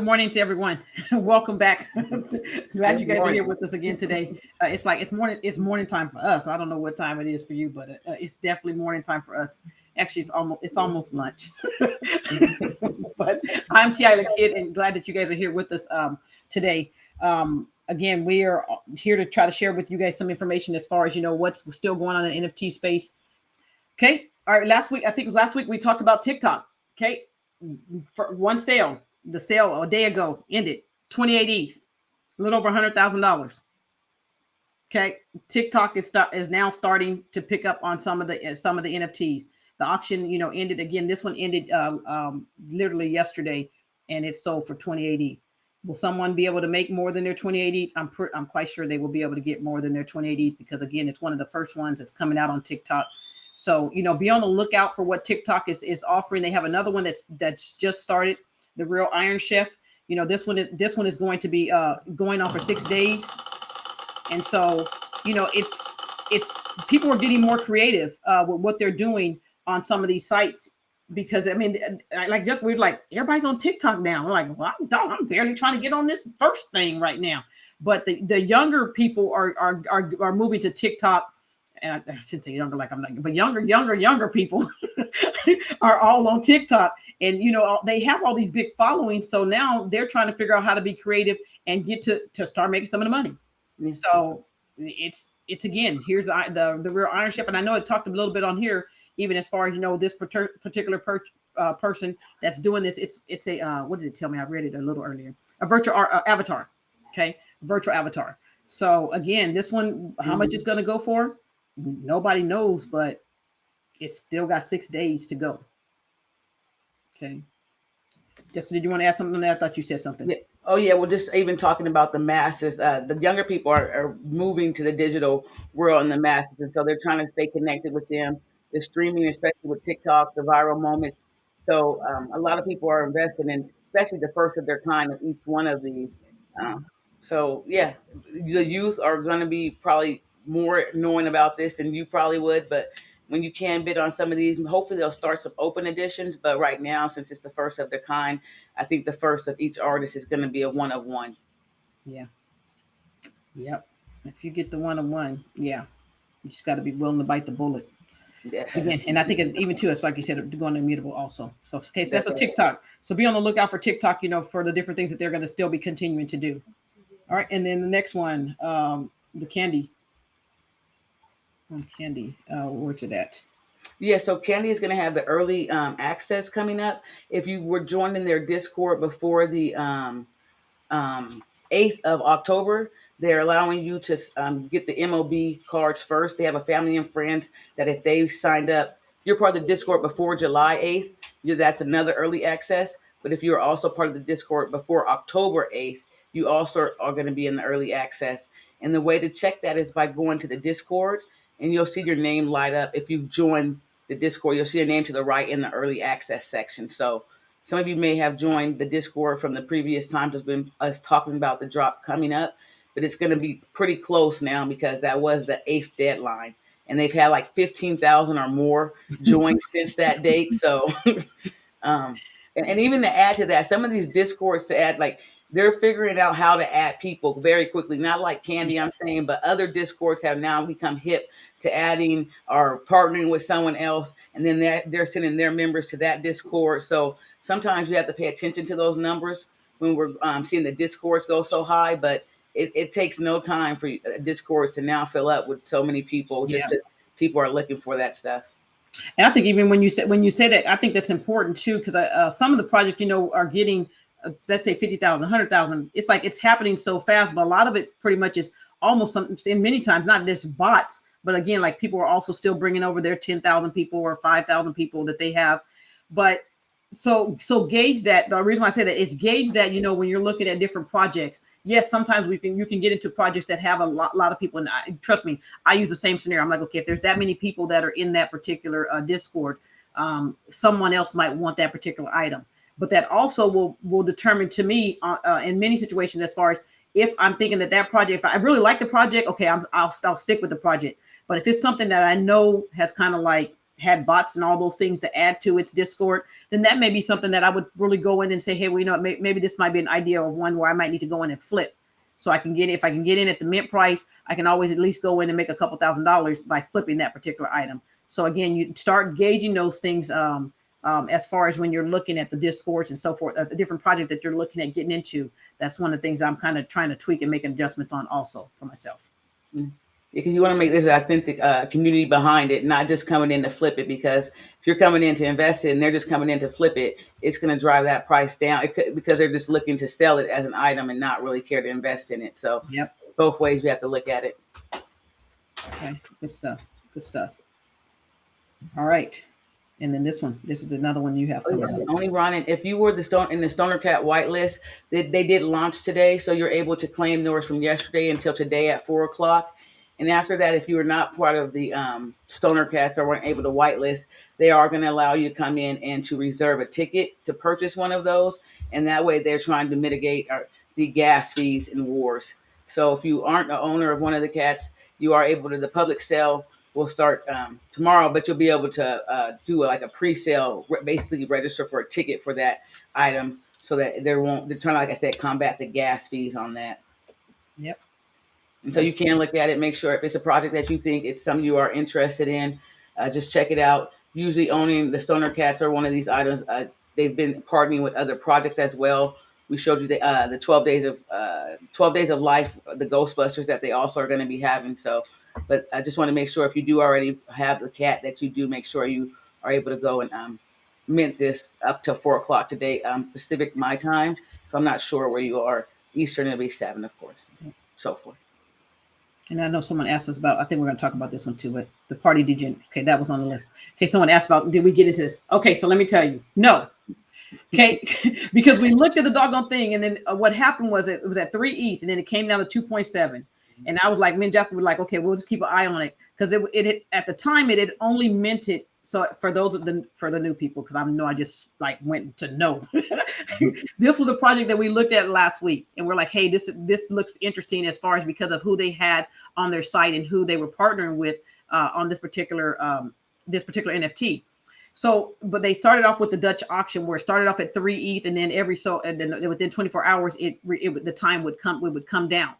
Good morning to everyone. Welcome back. Glad Good you guys are here morning. with us again today. It's like it's morning. It's morning time for us. I don't know what time it is for you, but it's definitely morning time for us. Actually, it's almost lunch. But I'm Tiala Kid, and glad that you guys are here with us today. Again, we are here to try to share with you guys some information as far as what's still going on in the NFT space. Okay. All right. Last week, I think it was last week, we talked about TikTok. Okay. For one sale, the sale a day ago ended 28 ETH, a little over $100,000. Okay. TikTok is now starting to pick up on some of the NFTs. The auction, ended again. This one ended literally yesterday, and it sold for 28 ETH. Will someone be able to make more than their 28 ETH? I'm quite sure they will be able to get more than their 28 ETH because again, it's one of the first ones that's coming out on TikTok. So, be on the lookout for what TikTok is offering. They have another one that's just started, the Real Iron Chef. This one is going to be going on for 6 days. And so, it's people are getting more creative with what they're doing on some of these sites because I mean, like just we're like everybody's on TikTok now. We're like, well, I'm barely trying to get on this first thing right now. But the younger people are moving to TikTok. And I shouldn't say younger like I'm not, but younger people are all on TikTok, and they have all these big followings. So now they're trying to figure out how to be creative and get to start making some of the money. So it's again, here's the Real Iron Chef, and I know it talked a little bit on here, even as far as this particular person that's doing this. It's a what did it tell me? I read it a little earlier. A virtual avatar, okay, virtual avatar. So again, this one, how much it's going to go for? Nobody knows, but it's still got 6 days to go. Okay. Jessica, did you want to add something on that? I thought you said something. Yeah. Oh yeah. Well, just even talking about the masses, the younger people are moving to the digital world and the masses, and so they're trying to stay connected with them. The streaming, especially with TikTok, the viral moments. So a lot of people are invested in, especially the first of their kind of each one of these. Um, so yeah, the youth are going to be probably more knowing about this than you probably would, but when you can bid on some of these, hopefully they'll start some open editions. But right now, since it's the first of their kind, I think the first of each artist is going to be a one of one. Yeah. Yep. If you get the one on one, yeah, you just got to be willing to bite the bullet again. Yes, And I think even too, it's like you said, going immutable also. So okay, so that's that's a right. TikTok. So be on the lookout for TikTok. For the different things that they're going to still be continuing to do. All right, and then the next one, the candy. Candy. Where's it at? Yeah, so Candy is going to have the early access coming up. If you were joining their Discord before the 8th of October, they're allowing you to get the MOB cards first. They have a family and friends that if they signed up, you're part of the Discord before July 8th, that's another early access. But if you're also part of the Discord before October 8th, you also are going to be in the early access. And the way to check that is by going to the Discord and you'll see your name light up. If you've joined the Discord, you'll see your name to the right in the early access section. So some of you may have joined the Discord from the previous times. Has been us talking about the drop coming up, but it's going to be pretty close now because that was the 8th deadline, and they've had like 15,000 or more join since that date. So, um, and even to add to that, some of these Discords to add like they're figuring out how to add people very quickly. Not like Candy, I'm saying, but other Discords have now become hip to adding or partnering with someone else, and then they're sending their members to that Discord. So sometimes you have to pay attention to those numbers when we're seeing the Discords go so high, but it takes no time for Discords to now fill up with so many people just Yeah. because people are looking for that stuff. And I think even when you say that, I think that's important too because some of the projects are getting let's say 50,000, 100,000. It's like it's happening so fast, but a lot of it pretty much is almost some. In many times not just bots, but again, like people are also still bringing over their 10,000 people or 5,000 people that they have. But so gauge that. The reason why I say that is gauge that when you're looking at different projects. Yes, sometimes you can get into projects that have a lot of people, and trust me, I use the same scenario. I'm like, okay, if there's that many people that are in that particular Discord, someone else might want that particular item. But that also will determine to me in many situations as far as if I'm thinking that project, if I really like the project, okay, I'll stick with the project. But if it's something that I know has kind of like had bots and all those things to add to its Discord, then that may be something that I would really go in and say, hey, well, you know, maybe this might be an idea of one where I might need to go in and flip. So I can get, if I can get in at the mint price, I can always at least go in and make a couple $1,000s by flipping that particular item. So again, you start gauging those things as far as when you're looking at the Discords and so forth, the different project that you're looking at getting into. That's one of the things I'm kind of trying to tweak and make adjustments on also for myself. Because you want to make this authentic community behind it, not just coming in to flip it. Because if you're coming in to invest it and they're just coming in to flip it, it's going to drive that price down because they're just looking to sell it as an item and not really care to invest in it. So Yep. Both ways we have to look at it. Okay, good stuff. Good stuff. All right. And then this is another one you have. Oh, yes. Only Ron, if you were in the Stoner Cat whitelist, they did launch today, so you're able to claim yours from yesterday until today at 4:00. And after that, if you were not part of the Stoner Cats or weren't able to whitelist, they are going to allow you to come in and to reserve a ticket to purchase one of those. And that way they're trying to mitigate the gas fees in wars. So if you aren't the owner of one of the cats, you are able to, the public sale will start tomorrow, but you'll be able to do like a pre-sale, basically register for a ticket for that item so that they're trying to, like I said, combat the gas fees on that. Yep. And so you can look at it, make sure if it's a project that you think it's something you are interested in, just check it out. Usually owning the Stoner Cats or one of these items, they've been partnering with other projects as well. We showed you the 12 days of life, the Ghostbusters that they also are going to be having. So, but I just want to make sure if you do already have the cat that you do make sure you are able to go and mint this up till 4:00 today, Pacific my time. So I'm not sure where you are. Eastern it'll be 7, of course, and so forth. And I know someone asked us about, I think we're going to talk about this one too, but the party Degenerate. Okay, that was on the list. Okay, someone asked about, did we get into this? Okay, so let me tell you, no. Okay, because we looked at the doggone thing, and then what happened was it was at 3 ETH, and then it came down to 2.7. And I was like, me and Jessica were like, okay, we'll just keep an eye on it, because it at the time it had only minted. So for the new people, because I know I just like went to know. This was a project that we looked at last week, and we're like, hey, this looks interesting as far as because of who they had on their site and who they were partnering with on this particular NFT. So, but they started off with the Dutch auction where it started off at 3 ETH, and then then within 24 hours, the time would come down.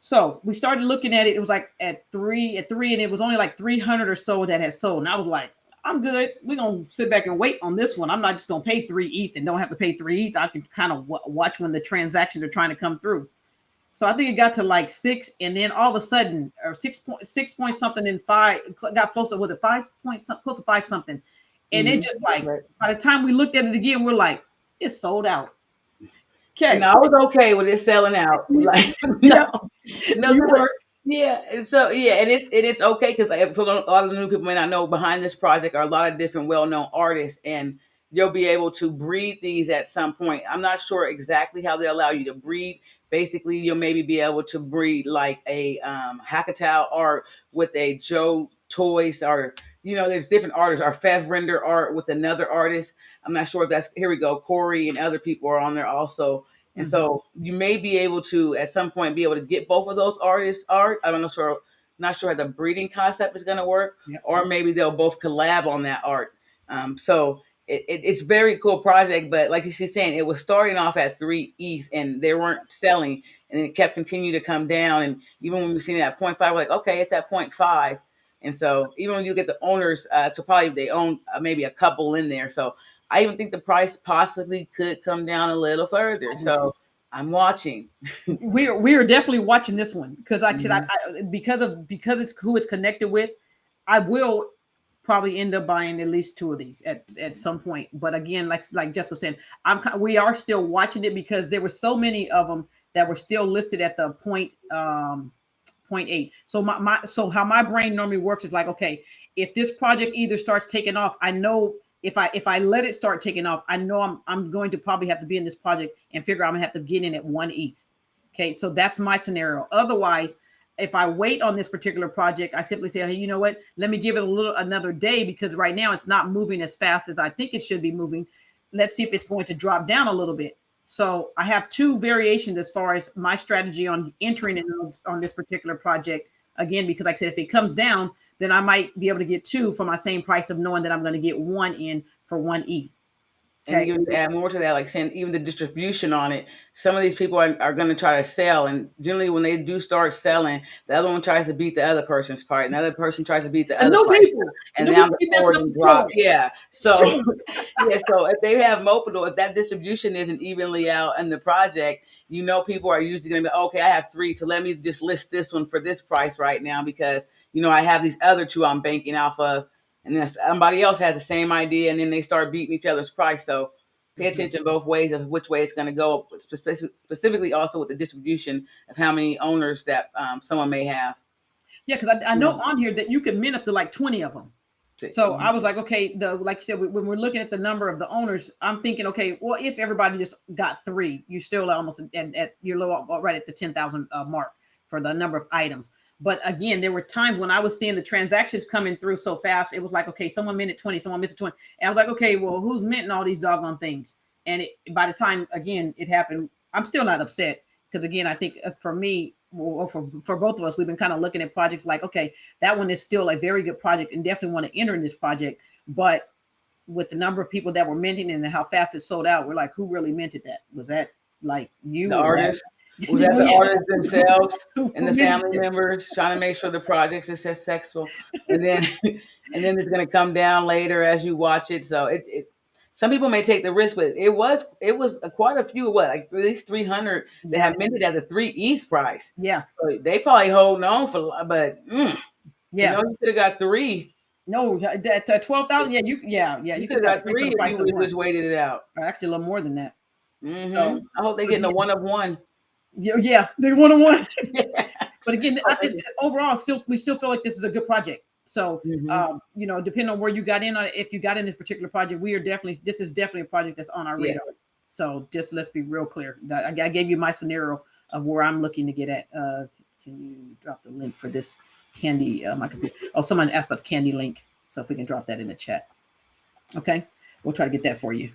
So we started looking at it. It was like at three, and it was only like 300 or so that had sold. And I was like, I'm good. We're going to sit back and wait on this one. I'm not just going to pay 3 ETH and don't have to pay 3 ETH. I can kind of watch when the transactions are trying to come through. So I think it got to like 6, and then all of a sudden, or 6 point something, and 5 got close to, was it 5 point something, close to 5 something. And it just like, by the time we looked at it again, we're like, it's sold out. Okay. No, I was okay with it selling out. Like, no, yeah. So yeah, and it's okay because a lot of the new people may not know, behind this project are a lot of different well-known artists, and you'll be able to breed these at some point. I'm not sure exactly how they allow you to breed. Basically, you'll maybe be able to breed like a Hackatow art with a Joe Toys, or there's different artists, or Fev render art with another artist. I'm not sure if that's, here we go, Corey and other people are on there also. And so you may be able to, at some point, be able to get both of those artists' art. I'm not sure how the breeding concept is going to work, or maybe they'll both collab on that art. So it's very cool project, but like she's saying, it was starting off at 3 ETH and they weren't selling, and it kept continuing to come down. And even when we seen it at 0.5, we're like, okay, it's at 0.5. And so even when you get the owners, so probably they own maybe a couple in there. So I even think the price possibly could come down a little further. So I'm watching. We are definitely watching this one because because it's who it's connected with. I will probably end up buying at least 2 of these at some point. But again, like Jessica was saying, we are still watching it because there were so many of them that were still listed at the 0.8. So so how my brain normally works is like, okay, if this project either starts taking off, I know if I let it start taking off, I know I'm going to probably have to be in this project and figure I'm gonna have to get in at 1 ETH. Okay, so that's my scenario. Otherwise, if I wait on this particular project, I simply say, hey, you know what? Let me give it another day, because right now it's not moving as fast as I think it should be moving. Let's see if it's going to drop down a little bit. So I have 2 variations as far as my strategy on entering on this particular project. Again, because like I said, if it comes down, then I might be able to get 2 for my same price of knowing that I'm going to get 1 in for 1 ETH. And you add more to that, like saying even the distribution on it. Some of these people are going to try to sell, and generally when they do start selling, the other one tries to beat the other person's price, and the other person tries to beat the other price, and now the floor can drop. Yeah, so yeah, so if they have multiple, if that distribution isn't evenly out in the project, people are usually going to be, okay, I have 3, so let me just list this one for this price right now because I have these other 2 I'm banking off of. And then somebody else has the same idea, and then they start beating each other's price. So pay attention both ways of which way it's going to go, specifically also with the distribution of how many owners that someone may have. Yeah, because I know on here that you can mint up to like 20 of them. So I was like, okay, like you said, when we're looking at the number of the owners, I'm thinking, okay, well, if everybody just got 3, you're still almost at you're low, right at the 10,000 mark for the number of items. But again, there were times when I was seeing the transactions coming through so fast. It was like, okay, someone minted 20, someone missed 20. And I was like, okay, well, who's minting all these doggone things? And by the time, again, it happened, I'm still not upset. Because again, I think for me, or for both of us, we've been kind of looking at projects like, okay, that one is still a very good project and definitely want to enter in this project. But with the number of people that were minting and how fast it sold out, we're like, who really minted that? Was that like you? The artist? Was that the artists themselves and the family members trying to make sure the project is successful? And then it's going to come down later as you watch it. So some people may take the risk, but it was quite a few, like at least 300 that have minted at the 3 ETH price. Yeah. So they probably holding on for, but yeah, you could have got 3. No, at 12,000. Yeah, you could have got 3 if you would have just waited it out. Or actually, a little more than that. Mm-hmm. So I hope they're getting a 1 of 1. Yeah, they 1 of 1. But again, I think overall, we still feel like this is a good project. So, depending on where you got in, if you got in this particular project, this is definitely a project that's on our radar. So just let's be real clear. I gave you my scenario of where I'm looking to get at. Can you drop the link for this candy? My computer. Oh, someone asked about the candy link. So if we can drop that in the chat. Okay. We'll try to get that for you.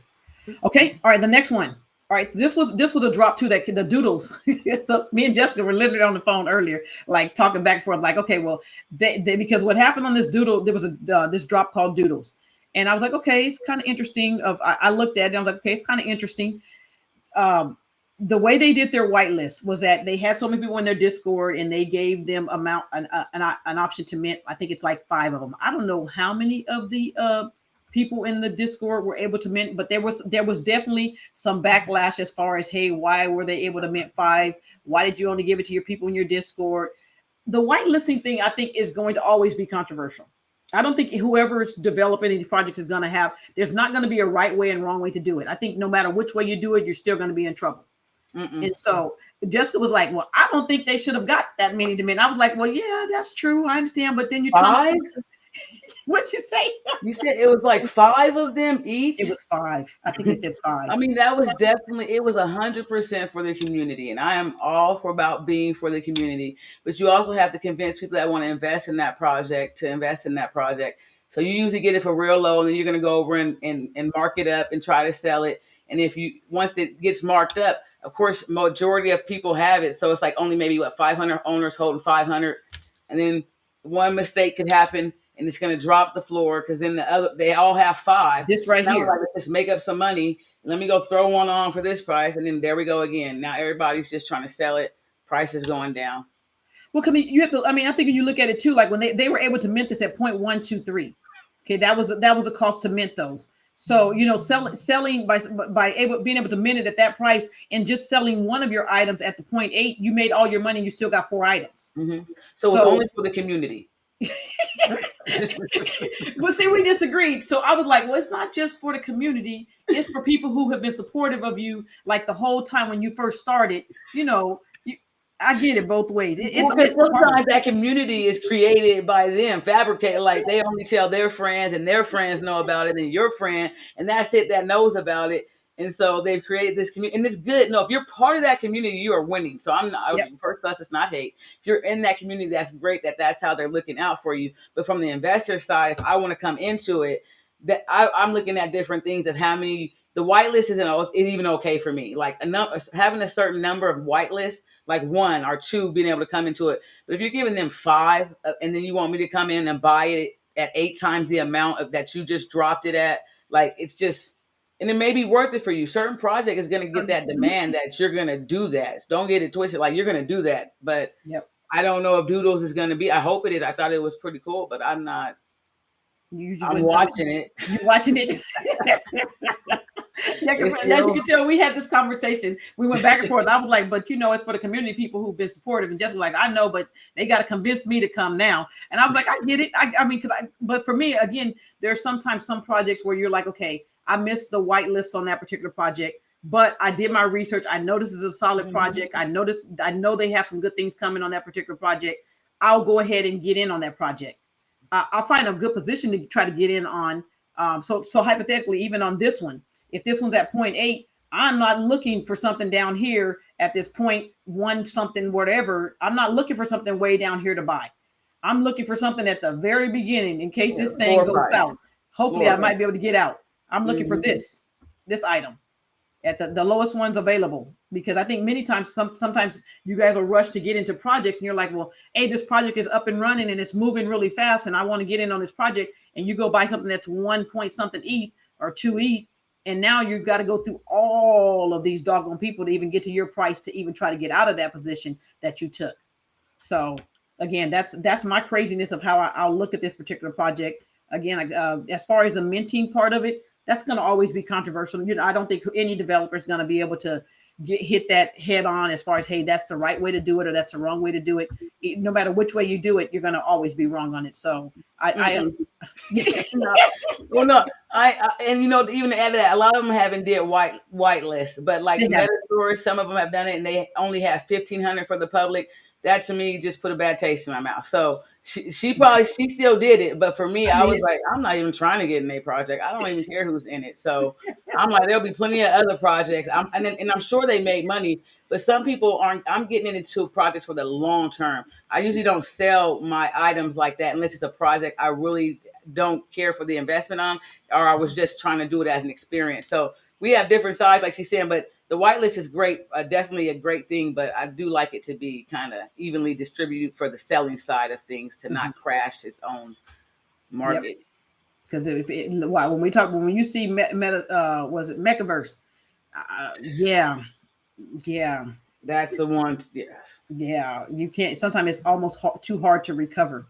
Okay. All right. The next one. All right, this was a drop too. That the Doodles. So me and Jessica were literally on the phone earlier, like talking back and forth. Like, okay, well, they because what happened on this Doodle, there was this drop called Doodles, and I was like, okay, it's kind of interesting. I looked at it, and I was like, okay, it's kind of interesting. The way they did their whitelist was that they had so many people in their Discord, and they gave them an option to mint. I think it's like 5 of them. I don't know how many of the people in the Discord were able to mint, but there was definitely some backlash as far as, hey, why were they able to mint 5? Why did you only give it to your people in your Discord? The whitelisting thing, I think, is going to always be controversial. I don't think whoever's developing these projects is going to there's not going to be a right way and wrong way to do it. I think no matter which way you do it, you're still going to be in trouble. And so Jessica was like, well, I don't think they should have got that many to mint. I was like, well, yeah, that's true. I understand. But then you're trying to... What'd you say? You said it was like 5 of them each? It was 5. I think he said 5. I mean, that was definitely, it was 100% for the community. And I am all for about being for the community. But you also have to convince people that want to invest in that project to invest in that project. So you usually get it for real low, and then you're going to go over and mark it up and try to sell it. And once it gets marked up, of course, majority of people have it. So it's like only maybe 500 owners holding 500. And then one mistake could happen, and it's going to drop the floor because then they all have 5. This right here. Like, just make up some money. Let me go throw one on for this price. And then there we go again. Now everybody's just trying to sell it. Price is going down. Well, you have to, I think when you look at it too, like when they were able to mint this at 0.123. Okay. That was the cost to mint those. So, selling being able to mint it at that price and just selling one of your items at the 0.8, you made all your money and you still got 4 items. Mm-hmm. So it's only for the community. But see, we disagreed. So I was like, well, it's not just for the community. It's for people who have been supportive of you like the whole time when you first started. I get it both ways. Sometimes that community is created by them, fabricated. Like they only tell their friends, and their friends know about it, and your friend, and that's it, that knows about it. And so they've created this community, and it's good. No, if you're part of that community, you are winning. So I'm not, first class, it's not hate. If you're in that community, that's great. That's how they're looking out for you. But from the investor side, if I want to come into it, that I'm looking at different things of how many the whitelist isn't even okay for me. Like having a certain number of whitelists, like 1 or 2 being able to come into it. But if you're giving them 5 and then you want me to come in and buy it at 8 times the amount of that you just dropped it at, like it's just, and it may be worth it for you. Certain project is going to get that demand that you're going to do that. Don't get it twisted. Like you're going to do that. But Yep. I don't know if Doodles is going to be. I hope it is. I thought it was pretty cool, but I'm not. I'm watching it. You're watching it. Yeah, as you can tell, we had this conversation. We went back and forth. I was like, but it's for the community people who've been supportive. And just like, I know, but they got to convince me to come now. And I was like, I get it. I mean, but for me, again, there's sometimes some projects where you're like, okay, I missed the whitelist on that particular project, but I did my research. I know this is a solid project. I know they have some good things coming on that particular project. I'll go ahead and get in on that project. I'll find a good position to try to get in on. So hypothetically, even on this one, if this one's at 0.8, I'm not looking for something down here at this 0.1 something, whatever. I'm not looking for something way down here to buy. I'm looking for something at the very beginning in case this thing goes south. Hopefully I might be able to get out. I'm looking for this item at the lowest ones available, because I think many times, sometimes you guys will rush to get into projects and you're like, well, hey, this project is up and running and it's moving really fast and I want to get in on this project. And you go buy something that's 1 point something ETH or 2 ETH. And now you've got to go through all of these doggone people to even get to your price to even try to get out of that position that you took. So again, that's my craziness of how I'll look at this particular project. Again, as far as the minting part of it, that's going to always be controversial. I don't think any developer is going to be able to hit that head on as far as, hey, that's the right way to do it or that's the wrong way to do it. No matter which way you do it, you're going to always be wrong on it. So and even to add to that, a lot of them haven't did whitelist, but like the meta stores, some of them have done it and they only have 1,500 for the public. That to me just put a bad taste in my mouth. So she still did it, but for me, I was like, I'm not even trying to get in a project. I don't even care who's in it. So I'm like, there'll be plenty of other projects. And I'm sure they made money, but some people aren't. I'm getting into projects for the long term. I usually don't sell my items like that unless it's a project I really don't care for the investment on, or I was just trying to do it as an experience. So we have different sides, like she's saying, but the whitelist is great, definitely a great thing, but I do like it to be kind of evenly distributed for the selling side of things to not crash its own market. Because when you see was it Mechaverse? Yeah, that's the one. Yes, yeah, you can't. Sometimes it's almost too hard to recover.